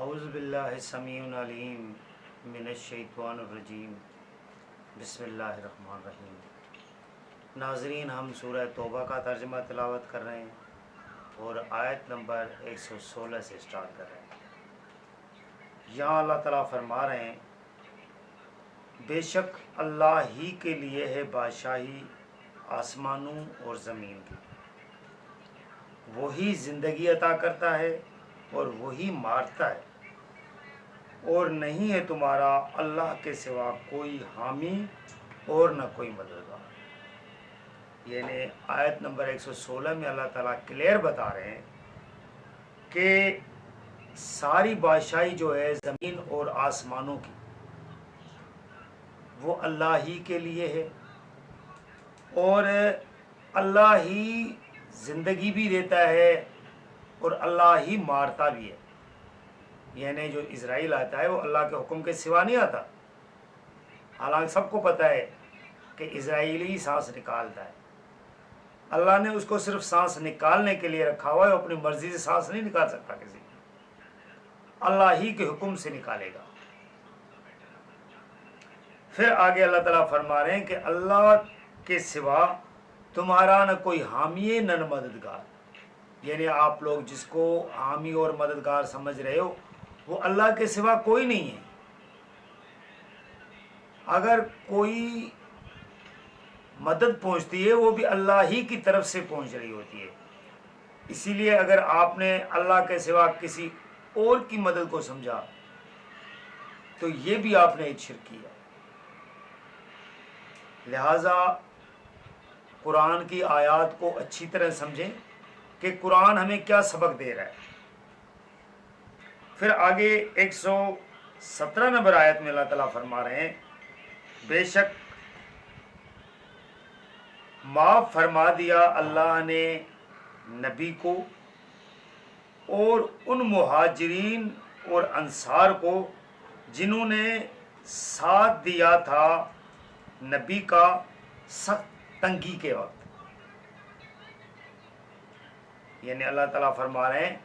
اعوذ باللہ السمیع العلیم من الشیطان الرجیم بسم اللہ الرحمن الرحیم۔ ناظرین، ہم سورہ توبہ کا ترجمہ تلاوت کر رہے ہیں اور آیت نمبر 116 سے سٹارٹ کر رہے ہیں۔ یہاں اللہ تعالیٰ فرما رہے ہیں، بے شک اللہ ہی کے لیے ہے بادشاہی آسمانوں اور زمین کی، وہی زندگی عطا کرتا ہے اور وہی مارتا ہے، اور نہیں ہے تمہارا اللہ کے سوا کوئی حامی اور نہ کوئی مددگار۔ یعنی آیت نمبر 116 میں اللہ تعالیٰ کلیئر بتا رہے ہیں کہ ساری بادشاہی جو ہے زمین اور آسمانوں کی، وہ اللہ ہی کے لیے ہے، اور اللہ ہی زندگی بھی دیتا ہے اور اللہ ہی مارتا بھی ہے۔ یعنی جو اسرائیل آتا ہے وہ اللہ کے حکم کے سوا نہیں آتا، حالانکہ سب کو پتہ ہے کہ اسرائیلی سانس نکالتا ہے، اللہ نے اس کو صرف سانس نکالنے کے لیے رکھا ہوا ہے، اپنی مرضی سے سانس نہیں نکال سکتا کسی، اللہ ہی کے حکم سے نکالے گا۔ پھر آگے اللہ تعالیٰ فرما رہے ہیں کہ اللہ کے سوا تمہارا نہ کوئی حامی ہے نہ مددگار۔ یعنی آپ لوگ جس کو حامی اور مددگار سمجھ رہے ہو وہ اللہ کے سوا کوئی نہیں ہے۔ اگر کوئی مدد پہنچتی ہے وہ بھی اللہ ہی کی طرف سے پہنچ رہی ہوتی ہے۔ اسی لیے اگر آپ نے اللہ کے سوا کسی اور کی مدد کو سمجھا تو یہ بھی آپ نے ایک شرک کیا۔ لہذا قرآن کی آیات کو اچھی طرح سمجھیں کہ قرآن ہمیں کیا سبق دے رہا ہے۔ پھر آگے 117 نمبر آیت میں اللہ تعالیٰ فرما رہے ہیں، بے شک معاف فرما دیا اللہ نے نبی کو اور ان مہاجرین اور انصار کو جنہوں نے ساتھ دیا تھا نبی کا سخت تنگی کے وقت۔ یعنی اللہ تعالیٰ فرما رہے ہیں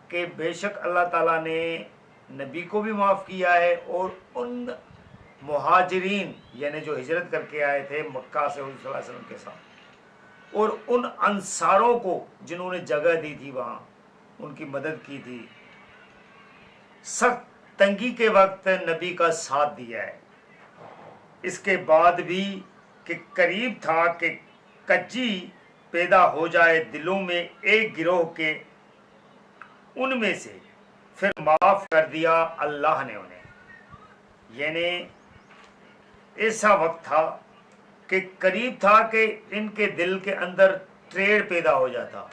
کہ بے شک اللہ تعالیٰ نے نبی کو بھی معاف کیا ہے، اور ان مہاجرین یعنی جو ہجرت کر کے آئے تھے مکہ سے حضور صلی اللہ علیہ وسلم کے ساتھ، اور ان انصاروں کو جنہوں نے جگہ دی تھی وہاں، ان کی مدد کی تھی، سخت تنگی کے وقت نبی کا ساتھ دیا ہے۔ اس کے بعد بھی کہ قریب تھا کہ کجی پیدا ہو جائے دلوں میں ایک گروہ کے، ان میں سے پھر معاف کر دیا اللہ نے انہیں۔ یعنی ایسا وقت تھا کہ قریب تھا کہ ان کے دل کے اندر ٹریڑ پیدا ہو جاتا،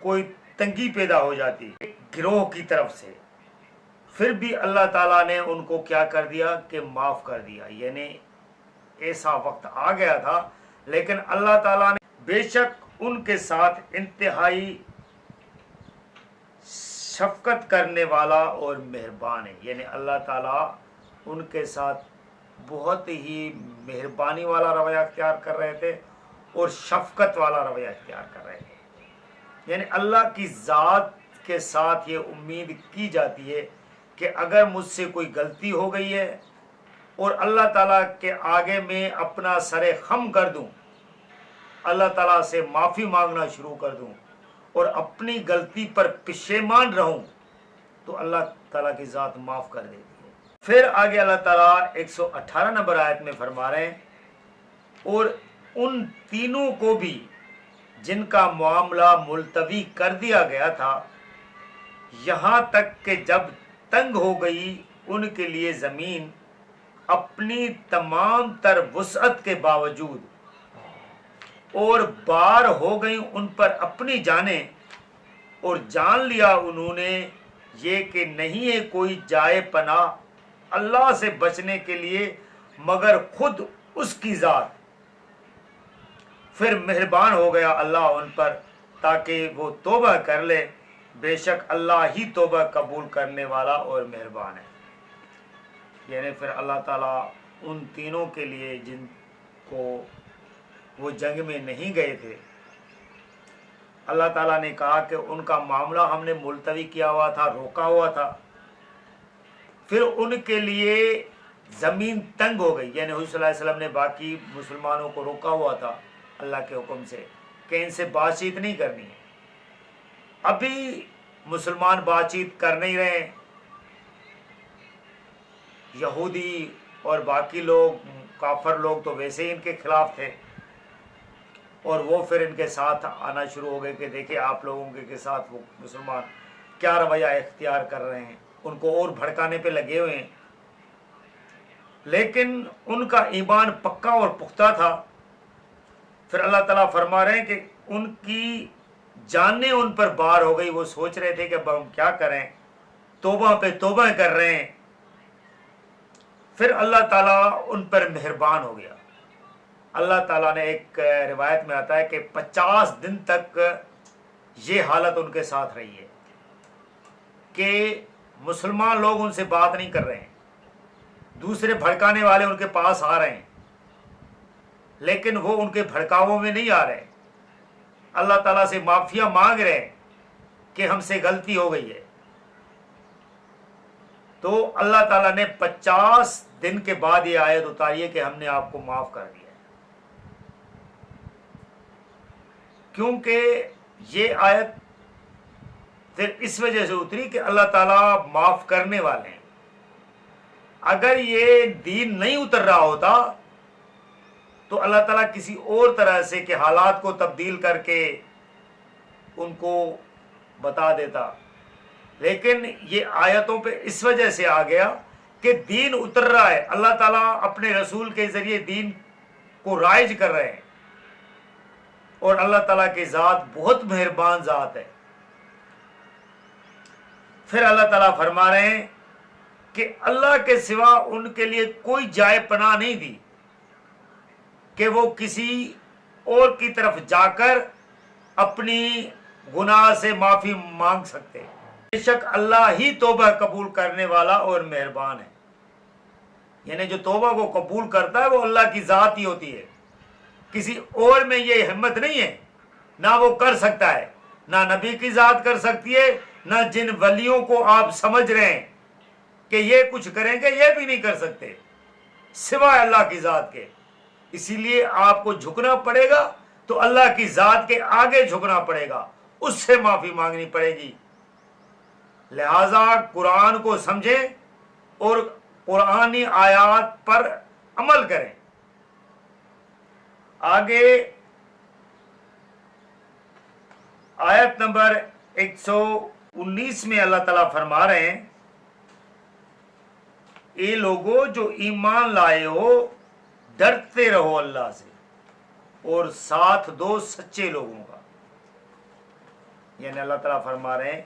کوئی تنگی پیدا ہو جاتی گروہ کی طرف سے، پھر بھی اللہ تعالیٰ نے ان کو کیا کر دیا کہ معاف کر دیا۔ یعنی ایسا وقت آ گیا تھا، لیکن اللہ تعالیٰ نے بے شک ان کے ساتھ انتہائی شفقت کرنے والا اور مہربان ہے۔ یعنی اللہ تعالیٰ ان کے ساتھ بہت ہی مہربانی والا رویہ اختیار کر رہے تھے اور شفقت والا رویہ اختیار کر رہے تھے۔ یعنی اللہ کی ذات کے ساتھ یہ امید کی جاتی ہے کہ اگر مجھ سے کوئی غلطی ہو گئی ہے اور اللہ تعالیٰ کے آگے میں اپنا سر خم کر دوں، اللہ تعالیٰ سے معافی مانگنا شروع کر دوں اور اپنی غلطی پر پشیمان رہوں، تو اللہ تعالیٰ کی ذات معاف کر دیتی ہے۔ پھر آگے اللہ تعالیٰ 118 نمبر آیت میں فرما رہے ہیں، اور ان تینوں کو بھی جن کا معاملہ ملتوی کر دیا گیا تھا، یہاں تک کہ جب تنگ ہو گئی ان کے لیے زمین اپنی تمام تر وسعت کے باوجود، اور بار ہو گئیں ان پر اپنی جانیں، اور جان لیا انہوں نے یہ کہ نہیں ہے کوئی جائے پناہ اللہ سے بچنے کے لیے مگر خود اس کی ذات، پھر مہربان ہو گیا اللہ ان پر تاکہ وہ توبہ کر لے، بے شک اللہ ہی توبہ قبول کرنے والا اور مہربان ہے۔ یعنی پھر اللہ تعالیٰ ان تینوں کے لیے جن کو وہ جنگ میں نہیں گئے تھے، اللہ تعالیٰ نے کہا کہ ان کا معاملہ ہم نے ملتوی کیا ہوا تھا، روکا ہوا تھا، پھر ان کے لیے زمین تنگ ہو گئی، یعنی حضور صلی اللہ علیہ وسلم نے باقی مسلمانوں کو روکا ہوا تھا اللہ کے حکم سے کہ ان سے بات چیت نہیں کرنی ہے۔ ابھی مسلمان بات چیت کر نہیں رہے، یہودی اور باقی لوگ کافر لوگ تو ویسے ہی ان کے خلاف تھے، اور وہ پھر ان کے ساتھ آنا شروع ہو گئے کہ دیکھیں آپ لوگوں کے ساتھ وہ مسلمان کیا رویہ اختیار کر رہے ہیں، ان کو اور بھڑکانے پہ لگے ہوئے ہیں۔ لیکن ان کا ایمان پکا اور پختہ تھا۔ پھر اللہ تعالیٰ فرما رہے ہیں کہ ان کی جانیں ان پر بار ہو گئی، وہ سوچ رہے تھے کہ اب ہم کیا کریں، توبہ پہ توبہ کر رہے ہیں۔ پھر اللہ تعالیٰ ان پر مہربان ہو گیا۔ اللہ تعالیٰ نے ایک روایت میں آتا ہے کہ 50 دن تک یہ حالت ان کے ساتھ رہی ہے کہ مسلمان لوگ ان سے بات نہیں کر رہے ہیں، دوسرے بھڑکانے والے ان کے پاس آ رہے ہیں، لیکن وہ ان کے بھڑکاؤں میں نہیں آ رہے، اللہ تعالیٰ سے معافیاں مانگ رہے ہیں کہ ہم سے غلطی ہو گئی ہے۔ تو اللہ تعالیٰ نے 50 دن کے بعد یہ آیت اتاری ہے کہ ہم نے آپ کو معاف کر دیا ہے، کیونکہ یہ آیت پھر اس وجہ سے اتری کہ اللہ تعالیٰ معاف کرنے والے ہیں۔ اگر یہ دین نہیں اتر رہا ہوتا تو اللہ تعالیٰ کسی اور طرح سے کہ حالات کو تبدیل کر کے ان کو بتا دیتا، لیکن یہ آیتوں پہ اس وجہ سے آ گیا کہ دین اتر رہا ہے، اللہ تعالیٰ اپنے رسول کے ذریعے دین کو رائج کر رہے ہیں، اور اللہ تعالیٰ کی ذات بہت مہربان ذات ہے۔ پھر اللہ تعالیٰ فرما رہے ہیں کہ اللہ کے سوا ان کے لیے کوئی جائے پناہ نہیں دی کہ وہ کسی اور کی طرف جا کر اپنی گناہ سے معافی مانگ سکتے۔ بے شک اللہ ہی توبہ قبول کرنے والا اور مہربان ہے، یعنی جو توبہ کو قبول کرتا ہے وہ اللہ کی ذات ہی ہوتی ہے، کسی اور میں یہ ہمت نہیں ہے، نہ وہ کر سکتا ہے، نہ نبی کی ذات کر سکتی ہے، نہ جن ولیوں کو آپ سمجھ رہے ہیں کہ یہ کچھ کریں گے یہ بھی نہیں کر سکتے سوائے اللہ کی ذات کے۔ اسی لیے آپ کو جھکنا پڑے گا تو اللہ کی ذات کے آگے جھکنا پڑے گا، اس سے معافی مانگنی پڑے گی۔ لہذا قرآن کو سمجھیں اور قرآنی آیات پر عمل کریں۔ آگے آیت نمبر 119 میں اللہ تعالیٰ فرما رہے ہیں، اے لوگو جو ایمان لائے ہو ڈرتے رہو اللہ سے اور ساتھ دو سچے لوگوں کا۔ یعنی اللہ تعالیٰ فرما رہے ہیں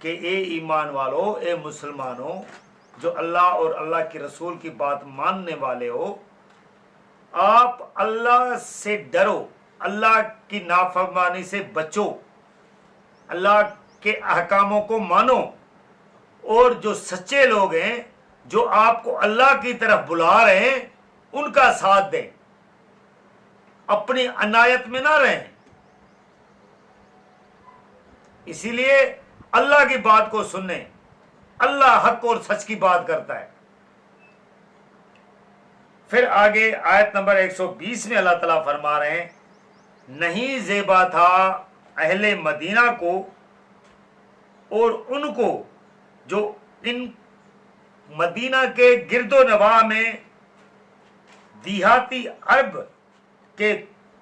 کہ اے ایمان والو، اے مسلمانوں جو اللہ اور اللہ کے رسول کی بات ماننے والے ہو، آپ اللہ سے ڈرو، اللہ کی نافرمانی سے بچو، اللہ کے احکاموں کو مانو، اور جو سچے لوگ ہیں جو آپ کو اللہ کی طرف بلا رہے ہیں ان کا ساتھ دیں، اپنی عنایت میں نہ رہیں۔ اسی لیے اللہ کی بات کو سنیں، اللہ حق اور سچ کی بات کرتا ہے۔ پھر آگے آیت نمبر 120 میں اللہ تعالیٰ فرما رہے ہیں، نہیں زیبا تھا اہل مدینہ کو اور ان کو جو ان مدینہ کے گرد و نواح میں دیہاتی عرب کے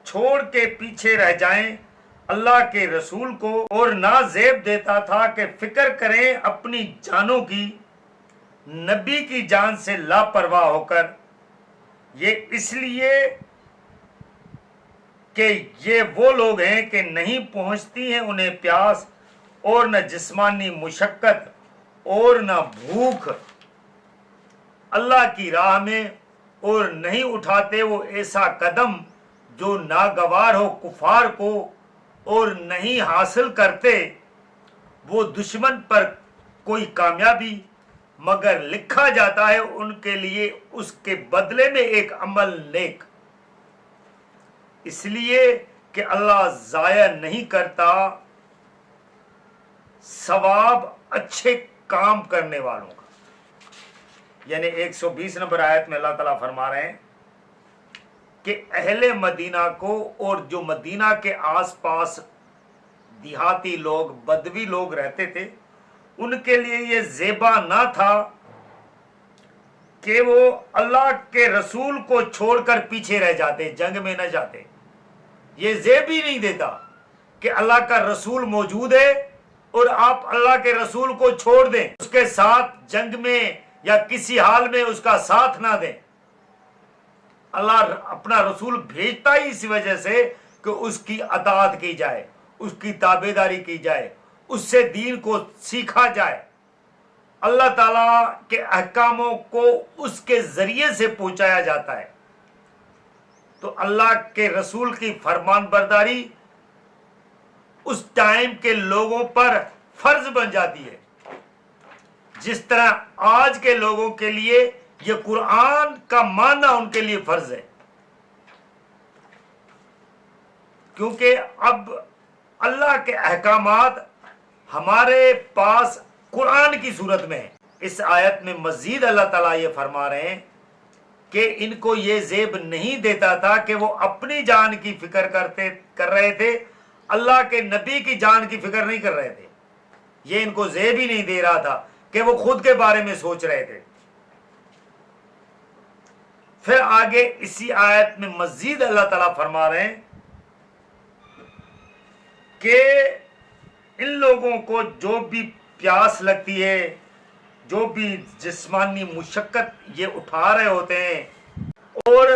چھوڑ کے پیچھے رہ جائیں اللہ کے رسول کو، اور نہ زیب دیتا تھا کہ فکر کریں اپنی جانوں کی نبی کی جان سے لاپرواہ ہو کر، یہ اس لیے کہ یہ وہ لوگ ہیں کہ نہیں پہنچتی ہیں انہیں پیاس اور نہ جسمانی مشقت اور نہ بھوک اللہ کی راہ میں، اور نہیں اٹھاتے وہ ایسا قدم جو ناگوار ہو کفار کو، اور نہیں حاصل کرتے وہ دشمن پر کوئی کامیابی، مگر لکھا جاتا ہے ان کے لیے اس کے بدلے میں ایک عمل نیک، اس لیے کہ اللہ ضائع نہیں کرتا ثواب اچھے کام کرنے والوں کا۔ یعنی 120 نمبر آیت میں اللہ تعالیٰ فرما رہے ہیں کہ اہل مدینہ کو اور جو مدینہ کے آس پاس دیہاتی لوگ بدوی لوگ رہتے تھے ان کے لیے یہ زیبا نہ تھا کہ وہ اللہ کے رسول کو چھوڑ کر پیچھے رہ جاتے، جنگ میں نہ جاتے۔ یہ زیب ہی نہیں دیتا کہ اللہ کا رسول موجود ہے اور آپ اللہ کے رسول کو چھوڑ دیں، اس کے ساتھ جنگ میں یا کسی حال میں اس کا ساتھ نہ دیں۔ اللہ اپنا رسول بھیجتا ہی اس وجہ سے کہ اس کی اطاعت کی جائے، اس کی تابعداری کی جائے، اس سے دین کو سیکھا جائے، اللہ تعالیٰ کے احکاموں کو اس کے ذریعے سے پہنچایا جاتا ہے۔ تو اللہ کے رسول کی فرمان برداری اس ٹائم کے لوگوں پر فرض بن جاتی ہے، جس طرح آج کے لوگوں کے لیے یہ قرآن کا ماننا ان کے لیے فرض ہے، کیونکہ اب اللہ کے احکامات ہمارے پاس قرآن کی صورت میں ہے۔ اس آیت میں مزید اللہ تعالیٰ یہ فرما رہے ہیں کہ ان کو یہ زیب نہیں دیتا تھا کہ وہ اپنی جان کی فکر کر رہے تھے، اللہ کے نبی کی جان کی فکر نہیں کر رہے تھے۔ یہ ان کو زیب ہی نہیں دے رہا تھا کہ وہ خود کے بارے میں سوچ رہے تھے۔ پھر آگے اسی آیت میں مزید اللہ تعالیٰ فرما رہے ہیں کہ ان لوگوں کو جو بھی پیاس لگتی ہے، جو بھی جسمانی مشقت یہ اٹھا رہے ہوتے ہیں، اور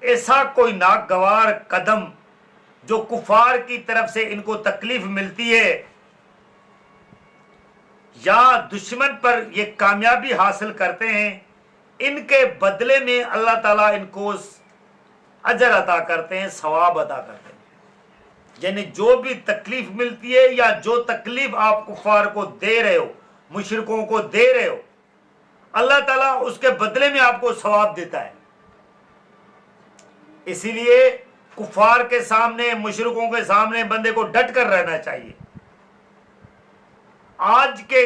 ایسا کوئی ناگوار قدم جو کفار کی طرف سے ان کو تکلیف ملتی ہے یا دشمن پر یہ کامیابی حاصل کرتے ہیں، ان کے بدلے میں اللہ تعالیٰ ان کو اجر عطا کرتے ہیں، ثواب عطا کرتے ہیں۔ یعنی جو بھی تکلیف ملتی ہے یا جو تکلیف آپ کفار کو دے رہے ہو، مشرکوں کو دے رہے ہو، اللہ تعالیٰ اس کے بدلے میں آپ کو ثواب دیتا ہے۔ اسی لیے کفار کے سامنے، مشرکوں کے سامنے بندے کو ڈٹ کر رہنا چاہیے۔ آج کے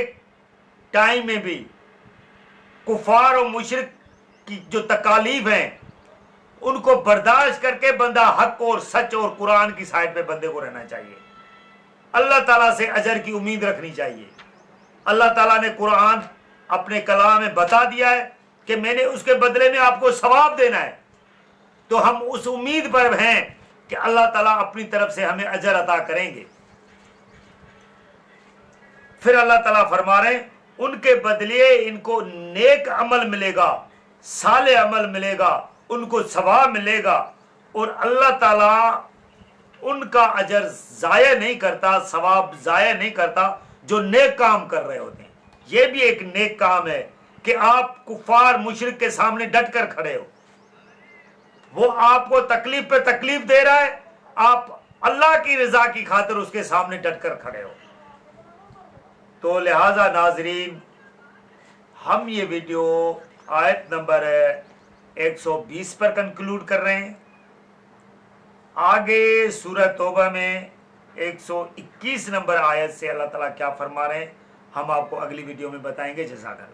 ٹائم میں بھی کفار اور مشرک کی جو تکالیف ہیں ان کو برداشت کر کے بندہ حق اور سچ اور قرآن کی سائڈ پہ بندے کو رہنا چاہیے، اللہ تعالیٰ سے اجر کی امید رکھنی چاہیے۔ اللہ تعالیٰ نے قرآن اپنے کلام میں بتا دیا ہے کہ میں نے اس کے بدلے میں آپ کو ثواب دینا ہے، تو ہم اس امید پر ہیں کہ اللہ تعالیٰ اپنی طرف سے ہمیں اجر عطا کریں گے۔ پھر اللہ تعالیٰ فرما رہے ہیں ان کے بدلے ان کو نیک عمل ملے گا، صالح عمل ملے گا، ان کو ثواب ملے گا، اور اللہ تعالیٰ ان کا اجر ضائع نہیں کرتا، ثواب ضائع نہیں کرتا جو نیک کام کر رہے ہوتے ہیں۔ یہ بھی ایک نیک کام ہے کہ آپ کفار مشرک کے سامنے ڈٹ کر کھڑے ہو، وہ آپ کو تکلیف پہ تکلیف دے رہا ہے، آپ اللہ کی رضا کی خاطر اس کے سامنے ڈٹ کر کھڑے ہو۔ تو لہذا ناظرین، ہم یہ ویڈیو آیت نمبر 120 پر کنکلوڈ کر رہے ہیں۔ آگے سورہ توبہ میں 121 نمبر آیت سے اللہ تعالیٰ کیا فرما رہے ہیں ہم آپ کو اگلی ویڈیو میں بتائیں گے۔ جزاک اللہ۔